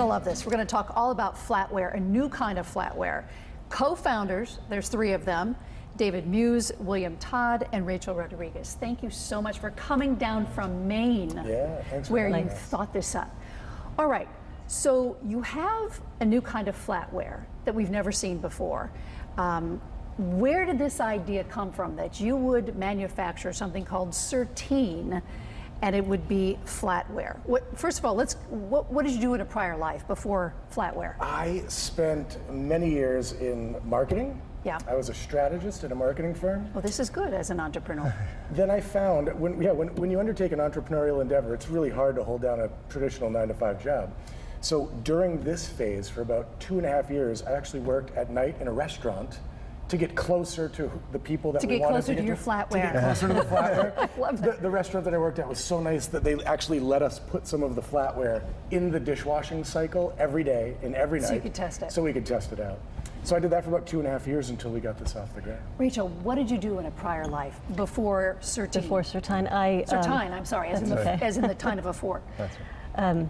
gonna love this. We're gonna talk all about flatware, a new kind of flatware. Co-founders, there's 3 of them, David Muse, William Todd, and Rachel Rodriguez. Thank you so much for coming down from Maine, where you thought this up. All right, so you have a new kind of flatware that we've never seen before. Where did this idea come from that you would manufacture something called Certine and it would be flatware? First of all, what did you do in a prior life before flatware? I spent many years in marketing. Yeah. I was a strategist at a marketing firm. Well, this is good as an entrepreneur. Then I found, when you undertake an entrepreneurial endeavor, it's really hard to hold down a traditional 9-to-5 job. So during this phase, for about 2.5 years, I actually worked at night in a restaurant to get closer to the people that we wanted to get your flatware. To get closer to the flatware. I love that. The restaurant that I worked at was so nice that they actually let us put some of the flatware in the dishwashing cycle every day and every night. So you could test it. So we could test it out. So I did that for about 2.5 years until we got this off the ground. Rachel, what did you do in a prior life before Certine? Before Certine, Certine, I'm sorry, as in the kind of a fork. That's right.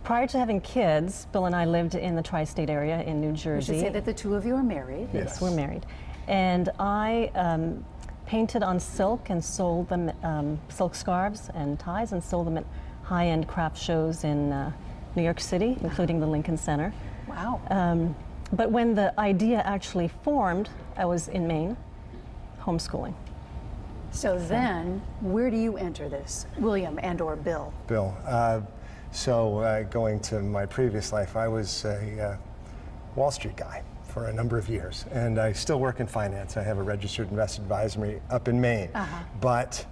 Prior to having kids, Bill and I lived in the tri-state area in New Jersey. We should say that the 2 of you are married. Yes, we're married. And I painted on silk and sold them, silk scarves and ties, and sold them at high-end craft shows in New York City, including the Lincoln Center. Wow. But when the idea actually formed, I was in Maine, homeschooling. So then, where do you enter this, William and or Bill? Bill. Going to my previous life, I was a Wall Street guy for a number of years, and I still work in finance. I have a registered investment advisory up in Maine. But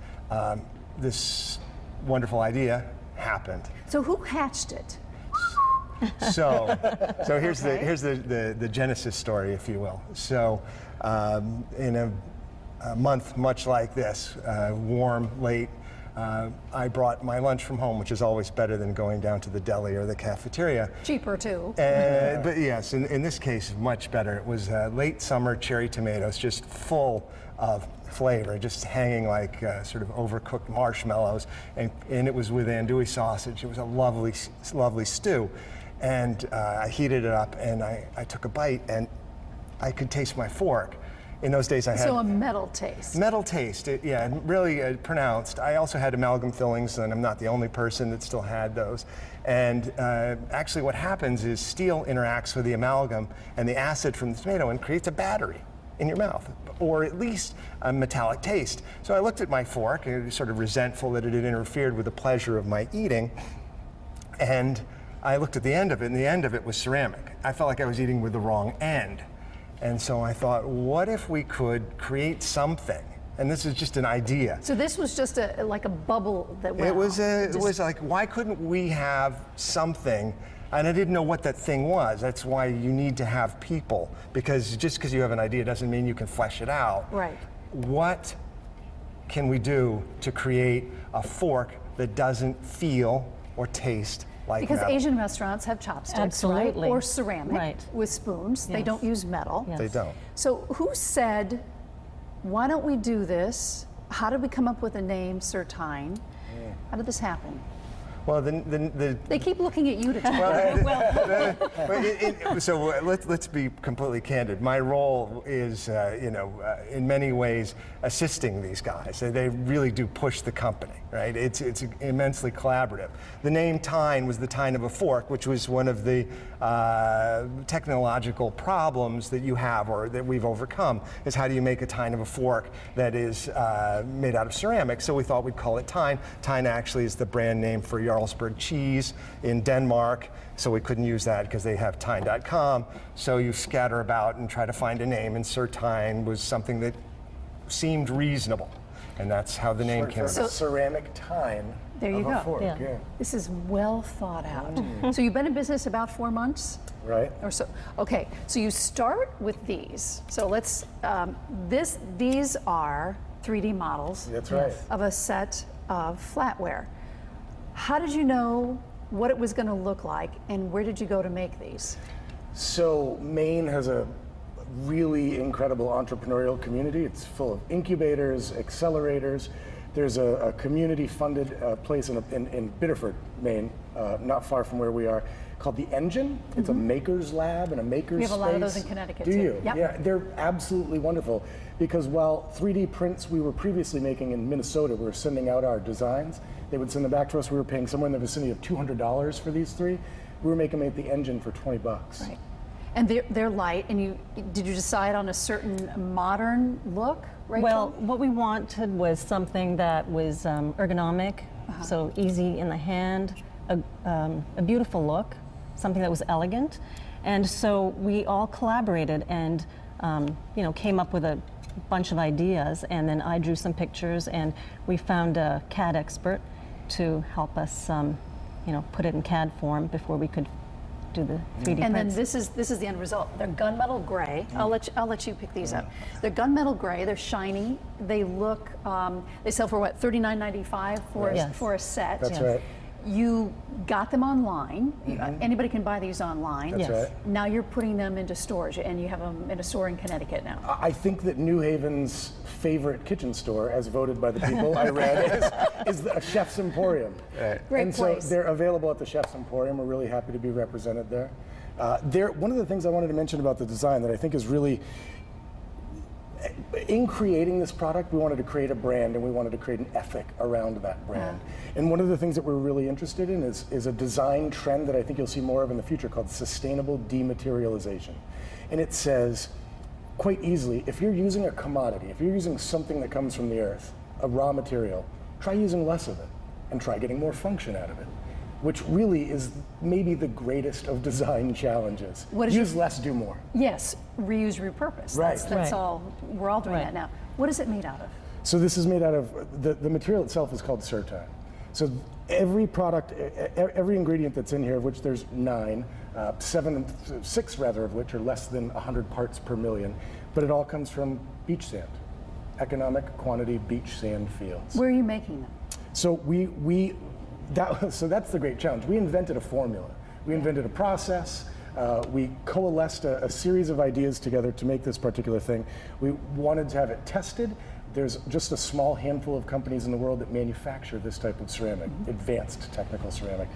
this wonderful idea happened. So who hatched it? So here's the genesis story, if you will. So in a month much like this, warm, late, I brought my lunch from home, which is always better than going down to the deli or the cafeteria. Cheaper too. But yes, in this case, much better. It was late summer cherry tomatoes, just full of flavor, just hanging like sort of overcooked marshmallows, and it was with andouille sausage. It was a lovely, lovely stew. And I heated it up, and I took a bite, and I could taste my fork. In those days, I had... So a metal taste. Metal taste, yeah, really pronounced. I also had amalgam fillings, and I'm not the only person that still had those. And actually what happens is steel interacts with the amalgam and the acid from the tomato and creates a battery in your mouth, or at least a metallic taste. So I looked at my fork, and sort of resentful that it had interfered with the pleasure of my eating, and I looked at the end of it, and the end of it was ceramic. I felt like I was eating with the wrong end. And so I thought, what if we could create something? And this is just an idea. So this was just like a bubble that went off. It was like, why couldn't we have something? And I didn't know what that thing was. That's why you need to have people, because just because you have an idea doesn't mean you can flesh it out. Right. What can we do to create a fork that doesn't feel or taste like because metal? Asian restaurants have chopsticks, Absolutely. right? Or ceramic Right. with spoons. They don't use metal. Yes. They don't. So who said, why don't we do this? How did we come up with the name Certine? How did this happen? Well, They keep looking at you to tell me. so let's be completely candid. My role is, in many ways, assisting these guys. They really do push the company, right? It's immensely collaborative. The name Tine was the tine of a fork, which was one of the technological problems that you have, or that we've overcome, is how do you make a tine of a fork that is made out of ceramic? So we thought we'd call it Tine. Tine actually is the brand name for Jarlsberg cheese in Denmark, so we couldn't use that because they have Tine.com. So you scatter about and try to find a name, and Certine was something that seemed reasonable, and that's how the name came about. Ceramic tine. There you go. Fork, Yeah. This is well thought out. So you've been in business about 4 months? Right. Or so. Okay, so you start with these. So let's, these are 3D models. That's right. Of a set of flatware. How did you know what it was going to look like, and where did you go to make these? So Maine has a really incredible entrepreneurial community. It's full of incubators, accelerators. There's a community-funded place in Biddeford, Maine, not far from where we are, called the Engine. It's a maker's lab and a maker's space. We have a lot of those in Connecticut, Do too. you? Yep. Yeah, they're absolutely wonderful because while 3D prints we were previously making in Minnesota, we were sending out our designs. They would send them back to us. We were paying somewhere in the vicinity of $200 for these 3. We were making them at the Engine for $20. Right. And they're light, and did you decide on a certain modern look, Rachel? Well, what we wanted was something that was ergonomic, so easy in the hand, a beautiful look, something that was elegant. And so we all collaborated and came up with a bunch of ideas, and then I drew some pictures, and we found a CAD expert to help us put it in CAD form before we could do the 3D and prints. then this is the end result. They're gunmetal gray. I'll let you pick these up. They're gunmetal gray. They're shiny. They look. They sell for what, $39.95 for a set. That's right. You got them online. Anybody can buy these online. That's Yes. right. Now you're putting them into stores, and you have them in a store in Connecticut now. I think that New Haven's favorite kitchen store, as voted by the people I read, is the Chef's Emporium. Great and place. so they're available at the Chef's Emporium. We're really happy to be represented there. One of the things I wanted to mention about the design that I think is really, in creating this product, we wanted to create a brand and we wanted to create an ethic around that brand. And one of the things that we're really interested in is a design trend that I think you'll see more of in the future called sustainable dematerialization. And it says, quite easily, if you're using a commodity, if you're using something that comes from the earth, a raw material, try using less of it and try getting more function out of it, which really is maybe the greatest of design challenges. Use less, do more. Yes, reuse, repurpose. Right. That's Right. all. We're all doing Right. that now. What is it made out of? So this is made out of, the material itself is called Certine. So every product, every ingredient that's in here, of which there's 9, 6 rather of which are less than 100 parts per million, but it all comes from beach sand, economic quantity beach sand fields. Where are you making them? So so that's the great challenge. We invented a formula. We invented a process. We coalesced a series of ideas together to make this particular thing. We wanted to have it tested. There's just a small handful of companies in the world that manufacture this type of ceramic, advanced technical ceramic.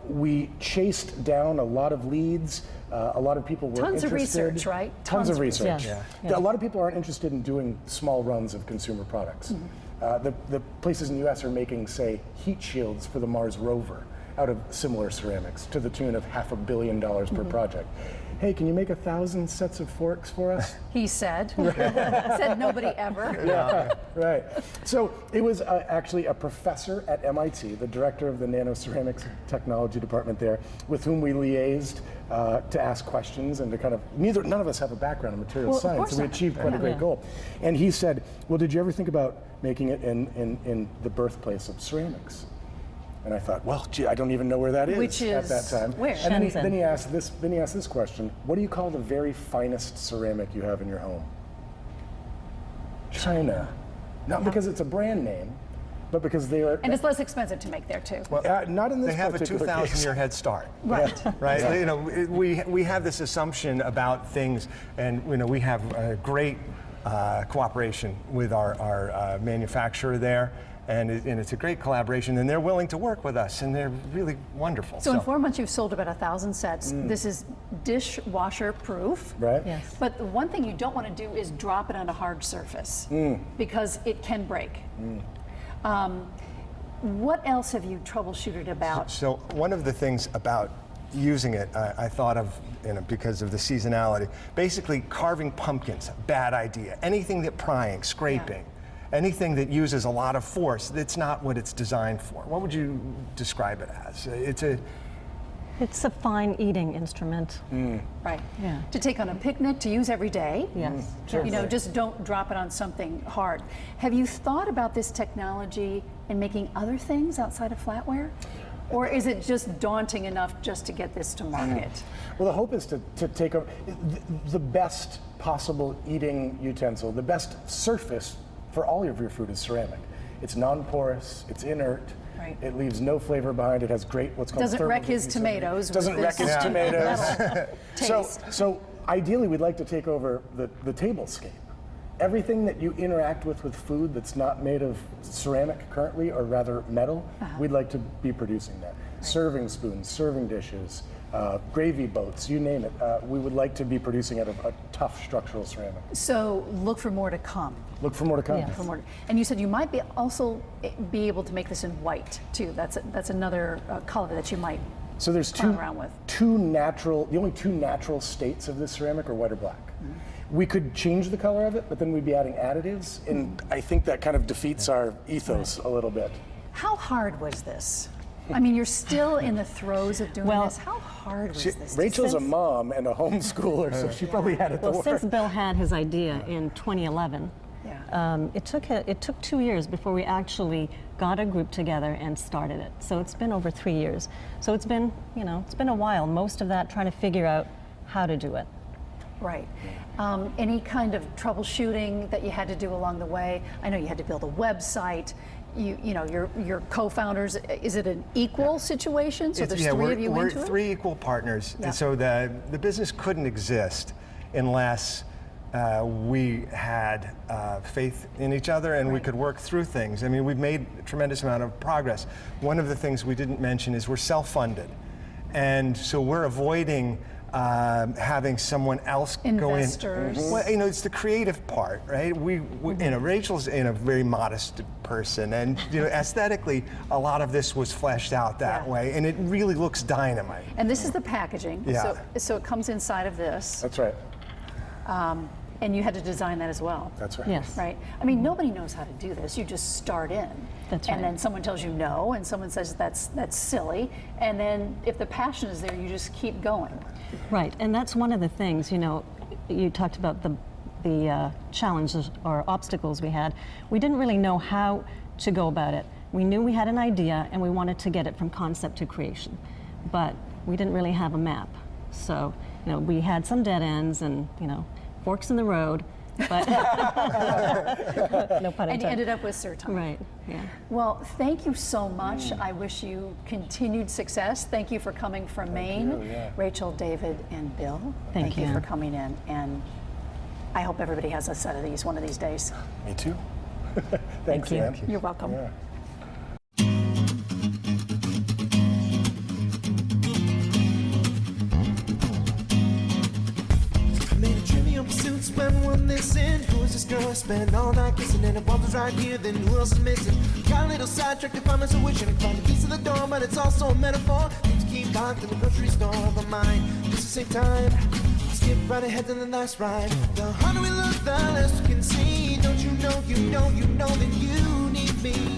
We chased down a lot of leads. A lot of people were Tons of interested. research, right? Tons of research. Yeah. A lot of people aren't interested in doing small runs of consumer products. The places in the US are making, say, heat shields for the Mars rover out of similar ceramics to the tune of $500 million per project. Hey, can you make 1,000 sets of forks for us? He said. Said nobody ever. Yeah, right. So it was actually a professor at MIT, the director of the nanoceramics technology department there, with whom we liaised to ask questions and to kind of, none of us have a background in material Well, of science, course so we not. achieved quite a great Yeah. goal. And he said, well, did you ever think about making it in the birthplace of ceramics? And I thought, well, gee, I don't even know where that is Which at that is time. where? And then Shenzhen. he asked this question: what do you call the very finest ceramic you have in your home? China. Not because it's a brand name, but because they are. And it's less expensive to make there too. Not in this They have a particular case. 2,000-year head start. Right. Right, you know, we have this assumption about things, and we have great cooperation with our manufacturer there, and it's a great collaboration, and they're willing to work with us, and they're really wonderful. So in 4 months, you've sold about 1,000 sets. This is dishwasher proof. Right? Yes. But the one thing you don't want to do is drop it on a hard surface because it can break. What else have you troubleshooted about? So one of the things about using it, I thought of, because of the seasonality, basically carving pumpkins, bad idea. Anything that prying, scraping, anything that uses a lot of force, that's not what it's designed for. What would you describe it as? It's a fine eating instrument. Right. Yeah. To take on a picnic, to use every day. Yes. You know, just don't drop it on something hard. Have you thought about this technology in making other things outside of flatware? Or is it just daunting enough just to get this to market? Well, the hope is to take the best possible eating utensil, the best surface for all of your food is ceramic. It's non-porous, it's inert, Right. it leaves no flavor behind, it has great what's called Doesn't thermal wreck his diffusivity. tomatoes. Doesn't with wreck this his tomatoes. metal taste. So ideally we'd like to take over the tablescape. Everything that you interact with food that's not made of ceramic currently, or rather metal, we'd like to be producing that. serving spoons, serving dishes, gravy boats, you name it. We would like to be producing out of a tough structural ceramic. So look for more to come. Look for more to come. Yes. For more. And you said you might also be able to make this in white too. That's another color that you might So there's play around with. the only two natural states of this ceramic are white or black. We could change the color of it, but then we'd be adding additives, and I think that kind of defeats our ethos a little bit. How hard was this? I mean, you're still in the throes of doing Well, this. How hard was this? Rachel's a mom and a homeschooler, so she probably had it to Well, work. since Bill had his idea in 2011, Yeah. it took 2 years before we actually got a group together and started it. So it's been over 3 years. So it's been, it's been a while. Most of that trying to figure out how to do it. Right. Any kind of troubleshooting that you had to do along the way? I know you had to build a website. Your co-founders. Is it an equal situation? So there's three of you we're into it. three equal partners, Yeah. and so the business couldn't exist unless we had faith in each other and we Right. could work through things. I mean, we've made a tremendous amount of progress. One of the things we didn't mention is we're self-funded, and so we're avoiding having someone else go in. Investors. Well, it's the creative part, right? Rachel's a very modest person, and aesthetically, a lot of this was fleshed out that Yeah. way, and it really looks dynamite. And this is the packaging. Yeah. So it comes inside of this, That's right. and you had to design that as well. That's right. Yes. Right. I mean, nobody knows how to do this. You just start in. That's And right. then someone tells you no, and someone says that's silly, and then if the passion is there, you just keep going. Right, and that's one of the things, you talked about the challenges or obstacles we had. We didn't really know how to go about it. We knew we had an idea and we wanted to get it from concept to creation, but we didn't really have a map. So, we had some dead ends and, forks in the road, but no pun And you intended. ended up with Certine. Right, yeah. Well, thank you so much. I wish you continued success. Thank you for coming from Maine. you, yeah. Rachel, David, and Bill. Thank you you. for coming in. And I hope everybody has a set of these one of these days. Me too. Thanks, you. man. You're welcome. Yeah. Made a trivial pursuits when one this in. Who is this girl I spend all night kissing? And if was right here, then who else is missing? Got a little sidetracked if I'm so wishing to find the keys to the door, but it's also a metaphor. Need to keep locked in the grocery store of a mind. Just to save time, skip right ahead to the last ride. The harder we look, the less we can see. Don't you know, that you need me.